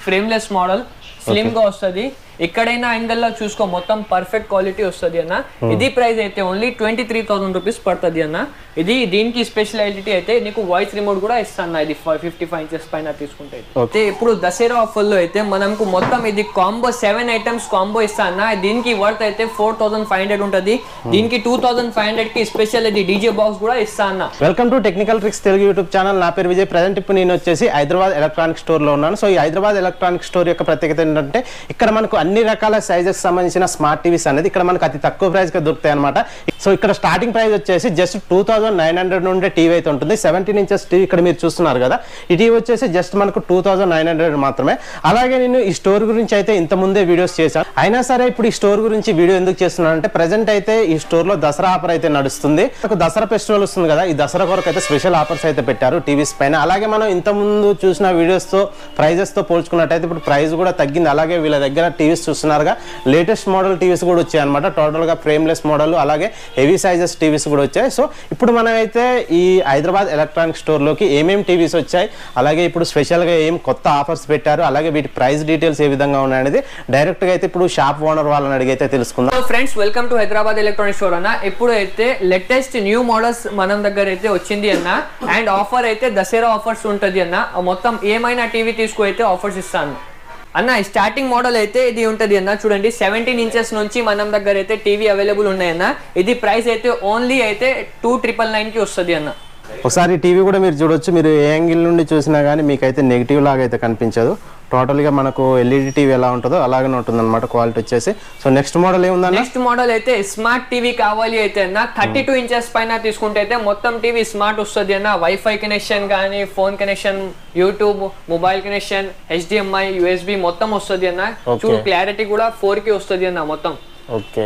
Frameless model slim గా వస్తుంది ఎక్కడైనా యాంగిల్ లో చూసుకో మొత్తం పర్ఫెక్ట్ క్వాలిటీ వస్తుంది అన్న ఇది ప్రైస్ అయితే ఓన్లీ 23,000 రూపీస్ పడుతుంది అన్న ఇది దీనికి స్పెషాలిటీ అయితే నీకు వాయిస్ రిమోట్ కూడా ఇస్తాను ఇది 55 ఇంచెస్ పైన తీసుకుంటే అయితే ఇప్పుడు దసరా ఆఫర్ లో అయితే మనకు మొత్తం ఇది కాంబో 7 ఐటమ్స్ కాంబో ఇస్తాను దీనికి వర్త్ అయితే 4,500 ఉంటుంది దీనికి 2,500 కి స్పెషల్ ఇది డీజే బాక్స్ కూడా ఇస్తాను welcome to technical tricks Telugu YouTube channel నా పేరు విజయ్ ప్రెజెంట్ ఇప్పుడు నేను వచ్చేసి హైదరాబాద్ ఎలక్ట్రానిక్ స్టోర్ లో ఉన్నాను సో ఈ హైదరాబాద్ ఎలక్ట్రానిక్ స్టోర్ యొక్క ప్రత్యేకత ఏంటంటే ఇక్కడ మనకు అన్ని రకాల సైజెస్ సంబంధించిన స్మార్ట్ టీవీస్ అనేది ఇక్కడ మనకు అతి తక్కువ ప్రైస్ కి దొరుకుతాయి అన్నమాట సో ఇక్కడ స్టార్టింగ్ ప్రైస్ వచ్చేసి జస్ట్ 2,900 నుండి టీవీ అయితే ఉంటుంది 17 ఇంచెస్ టీవీ ఇక్కడ మీరు చూస్తున్నారు కదా ఈ టీవీ వచ్చేసి జస్ట్ మనకు 2,900 మాత్రమే అలాగే నేను ఈ స్టోర్ గురించి అయితే ఇంత ముందే వీడియోస్ చేశాను అయినా సరే ఇప్పుడు ఈ స్టోర్ గురించి వీడియో ఎందుకు చేస్తున్నానంటే ప్రెజెంట్ అయితే ఈ స్టోర్ లో దసరా ఆఫర్ అయితే నడుస్తుంది దసరా ఫెస్టివల్ వస్తుంది కదా ఈ దసరా కొరకు అయితే స్పెషల్ ఆఫర్స్ అయితే పెట్టారు టీవీస్ పైన అలాగే మనం ఇంత ముందు చూసిన వీడియోస్ తో ప్రైజెస్ తో పోల్చుకున్నట్టయితే ఇప్పుడు ప్రైస్ కూడా తగ్గింది అలాగే వీళ్ళ దగ్గర టీవీస్ చూస్తున్నారుగా లేటెస్ట్ మోడల్ టీవీస్ కూడా వచ్చాయి అనమాట టోటల్ గా ఫ్రేమ్లెస్ మోడల్ అలాగే హెవీ సైజెస్ టీవీస్ కూడా వచ్చాయి సో ఇప్పుడు మనం అయితే ఈ హైదరాబాద్ ఎలక్ట్రానిక్ స్టోర్ లోకి ఏమేం టీవీస్ వచ్చాయి అలాగే ఇప్పుడు స్పెషల్ గా ఏం కొత్త ఆఫర్స్ పెట్టారు అలాగే వీటి ప్రైస్ డీటెయిల్స్ ఏ విధంగా ఉన్నాయనేది డైరెక్ట్ గా అయితే ఇప్పుడు షాప్ ఓనర్ వాళ్ళని అడిగితే తెలుసుకుందాం friends welcome to Hyderabad electronic store అన్న ఇప్పుడు అయితే లేటెస్ట్ న్యూ మోడల్స్ మనం దగ్గర అయితే వచ్చింది అన్న అండ్ ఆఫర్ అయితే దసరా ఆఫర్స్ ఉంటుంది అన్న మొత్తం ఏమైనా టీవీ తీసుకు అయితే ఆఫర్స్ ఇస్తాను అన్న స్టార్టింగ్ మోడల్ అయితే ఇది ఉంటుంది అన్న చూడండి 17 ఇంచెస్ నుంచి మనం దగ్గర అయితే టీవీ అవైలబుల్ ఉన్నాయన్న ఇది ప్రైస్ అయితే ఓన్లీ అయితే 2,999 కి వస్తుంది అన్న ఒకసారి టీవీ కూడా మీరు చూడొచ్చు మీరు ఏ యాంగిల్ నుండి చూసినా కానీ మీకైతే నెగిటివ్ లాగా అయితే కనిపించదు టోటల్ గా మనకు ఎల్ఈడి టీవీ ఎలా ఉంటుందో అలాగే ఉంటుంది అనమాట క్వాలిటీ వచ్చేసి సో నెక్స్ట్ మోడల్ ఏముందన్న నెక్స్ట్ మోడల్ అయితే స్మార్ట్ టీవీ కావాలి అయితే అన్న 32 ఇంచెస్ పైన తీసుకుంటే అయితే మొత్తం టీవీ స్మార్ట్ వస్తుంది అన్న వైఫై కనెక్షన్ కానీ phone connection YouTube mobile connection HDMI USB మొత్తం వస్తుంది అన్న చూడు క్లారిటీ కూడా 4K వస్తుంది అన్న మొత్తం ఓకే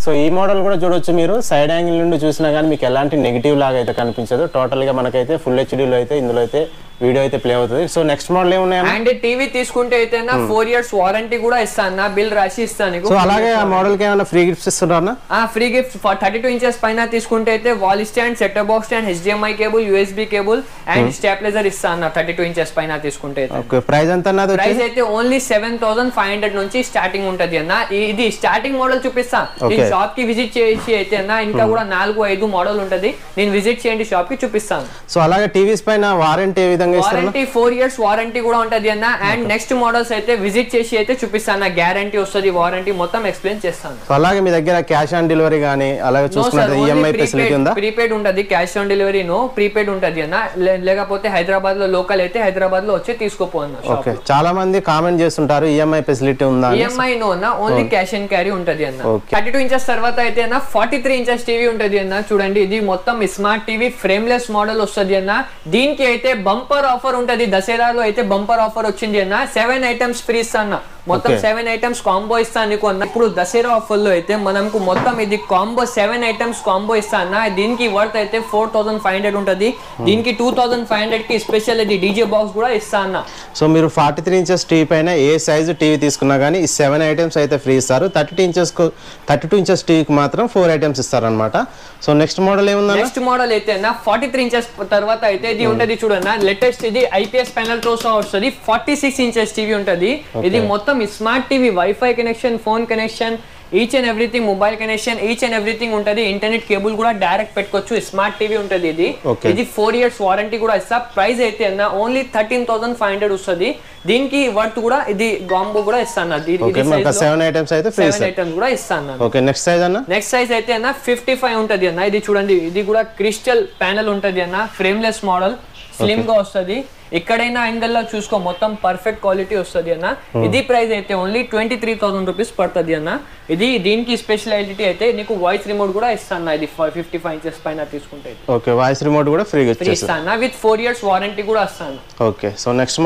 సో ఈ మోడల్ కూడా చూడొచ్చు మీరు సైడ్ యాంగిల్ నుండి చూసినా కానీ మీకు ఎలాంటి నెగిటివ్ లాగా అయితే కనిపించదు టోటల్ గా మనకైతే ఫుల్ హెచ్డీలో అయితే ఇందులో అయితే వీడియో అయితే ప్లే అవుతుంది సో నెక్స్ట్ మోడల్ ఏమున్నాయి అండ్ టీవీ తీసుకుంటే అయితే 4 ఇయర్స్ వారంటీ కూడా ఇస్తాను బిల్ రాసి ఇస్తాను సో అలాగే ఆ మోడల్ కి ఏమైనా ఫ్రీ గిఫ్ట్స్ ఇస్తున్నారా ఫ్రీ గిఫ్ట్ 32 ఇంచెస్ పైన తీసుకుంటే అయితే wall stand set box stand HDMI cable USB cable and stabilizer ఇస్తాను 32 ఇంచెస్ పైన తీసుకుంటే ఓకే ప్రైస్ ఎంత అన్నది ప్రైస్ అయితే ఓన్లీ 7,500 నుంచి స్టార్టింగ్ ఉంటది అన్న ఇది స్టార్టింగ్ మోడల్ చూపిస్తా నేను షాప్ కి విజిట్ చేసి అయితే అన్న ఇంకా కూడా 4-5 మోడల్ ఉంటది నేను విజిట్ చేయండి షాప్ కి చూపిస్తాను సో అలాగే టీవీస్ పైన వారంటీ ఏ విధంగా వారంటీ 4 ఇయర్స్ వారంటీ కూడా ఉంటది అన్న అండ్ నెక్స్ట్ మోడల్స్ అయితే విజిట్ చేసి అయితే చూపిస్తాను గ్యారంటీ వస్తుంది వారంటీ మొత్తం ఎక్స్ప్లెయిన్ చేస్తాను సో అలాగే మీ దగ్గర క్యాష్ ఆన్ డెలివరీ గానీ అలాగే చూసుకుంటే EMI ఫెసిలిటీ ఉందా ప్రీపెయిడ్ ఉంటది cash on delivery no prepaid ఉంటది అన్న లేకపోతే హైదరాబాద్ లో లోకల్ అయితే హైదరాబాద్ లో వచ్చి తీసుకోపోను ఓకే చాలా మంది కామెంట్ చేస్తుంటారు EMI ఫెసిలిటీ ఉందా EMI నో అన్న ఓన్లీ క్యాష్ అండ్ క్యారీ ఉంటది అన్న 32 ఇంచెస్ తర్వాత అయితే అన్న 43 ఇంచెస్ టీవీ ఉంటది అన్న చూడండి ఇది మొత్తం స్మార్ట్ టీవీ ఫ్రేమ్లెస్ మోడల్ వస్తుంది అన్న దీనికి అయితే బంపర్ ఆఫర్ ఉంటది దసరాలో అయితే బంపర్ ఆఫర్ వచ్చింది అన్న 7 ఐటమ్స్ ఫ్రీ ఇస్తాను మొత్తం 7 ఐటమ్స్ కాంబో ఇస్తాను నీకు అన్న ఇప్పుడు దసరా ఆఫర్ లో అయితే మనకు మొత్తం ఇది కాంబో 7 ఐటమ్స్ కాంబో ఇస్తాను దీనికి వర్త్ అయితే 4,500 ఉంటది దీనికి 2,500 కి స్పెషల్ ఇది డీజే బాక్స్ కూడా ఇస్తాను సో మీరు 43 ఇంచెస్ టీవీ పైన ఏ సైజు టీవీ తీసుకున్నా కానీ ఈ 7 ఐటమ్స్ అయితే ఫ్రీ ఇస్తారు 32 ఇంచెస్ టీవీకి మాత్రం 4 ఐటమ్స్ ఇస్తారనమాట సో నెక్స్ట్ మోడల్ ఏముందా నెక్స్ట్ మోడల్ అయితే అన్న 43 ఇంచెస్ తర్వాత అయితే ఇది ఉంటది చూడన్న లేటెస్ట్ ఇది IPS ప్యానల్ తో వస్తుంది 46 ఇంచెస్ టీవీ ఉంటది ఇది మొత్తం smart TV wifi connection phone connection each and everything mobile connection each and everything ఉంటది ఇంటర్నెట్ కేబుల్ కూడా డైరెక్ట్ పెట్టుకోవచ్చు స్మార్ట్ టీవీ ఉంటది ఇది 4 ఇయర్స్ వారంటీ కూడా ఇస్తా ప్రైస్ అయితే అన్న ఓన్లీ 13,500 వస్తుంది దీనికి వర్త్ కూడా ఇది కాంబో కూడా ఇస్తాను 7 ఐటమ్స్ అయితే ఫ్రీ 7 ఐటమ్స్ కూడా ఇస్తాను ఓకే నెక్స్ట్ సైజ్ అన్న నెక్స్ట్ సైజ్ అయితే అన్న 55 ఉంటది అన్న ఇది చూడండి ఇది కూడా క్రిస్టల్ ప్యానల్ ఉంటది అన్న ఫ్రేమ్లెస్ మోడల్ స్లిమ్ గా వస్తుంది ఎక్కడైనా యాంగిల్ లో చూసుకో మొత్తం పర్ఫెక్ట్ క్వాలిటీ వస్తుంది అన్న ఇది ప్రైస్ అయితే ఓన్లీ 23,000 రూపీస్ పడుతుంది అన్న ఇది దీనికి స్పెషాలిటీ అయితే నీకు వాయిస్ రిమోట్ కూడా ఇస్తాను ఇది 55 ఇంచెస్ పైన తీసుకుంటే ఓకే వాయిస్ రిమోట్ కూడా ఫ్రీగా ఇస్తాను విత్ 4 ఇయర్స్ వారంటీ కూడా ఇస్తాను ఓకే సో నెక్స్ట్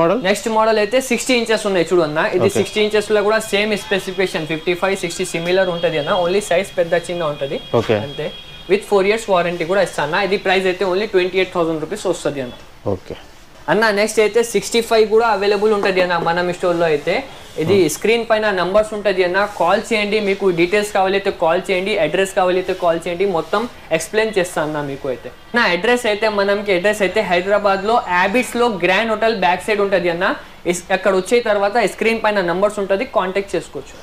మోడల్ అయితే 60 ఇంచెస్ ఉన్నాయి చూడు అన్న ఇది 60 ఇంచెస్ లో కూడా సేమ్ స్పెసిఫికేషన్ 55-60 సిమిలర్ ఉంటది అన్న ఓన్లీ సైజ్ పెద్ద చిన్న ఉంటది అంతే విత్ 4 ఇయర్స్ వారంటీ కూడా ఇస్తాను ఇది ప్రైస్ అయితే ఓన్లీ 28,000 రూపీస్ వస్తుంది అన్న ఓకే అన్న నెక్స్ట్ అయితే 65 కూడా అవైలబుల్ ఉంటది అన్న మనం స్టోర్ లో అయితే ఇది స్క్రీన్ పైన నంబర్స్ ఉంటుంది అన్న, కాల్ చేయండి. మీకు డీటెయిల్స్ కావాలైతే కాల్ చేయండి, అడ్రస్ కావాలైతే కాల్ చేయండి, మొత్తం ఎక్స్ప్లెయిన్ చేస్తాను అన్న మీకు అయితే. నా అడ్రస్ అయితే హైదరాబాద్ లో హ్యాబిట్స్ లో గ్రాండ్ హోటల్ బ్యాక్ సైడ్ ఉంటుంది అన్న. అక్కడ వచ్చే తర్వాత స్క్రీన్ పైన నంబర్స్ ఉంటుంది, కాంటాక్ట్ చేసుకోవచ్చు.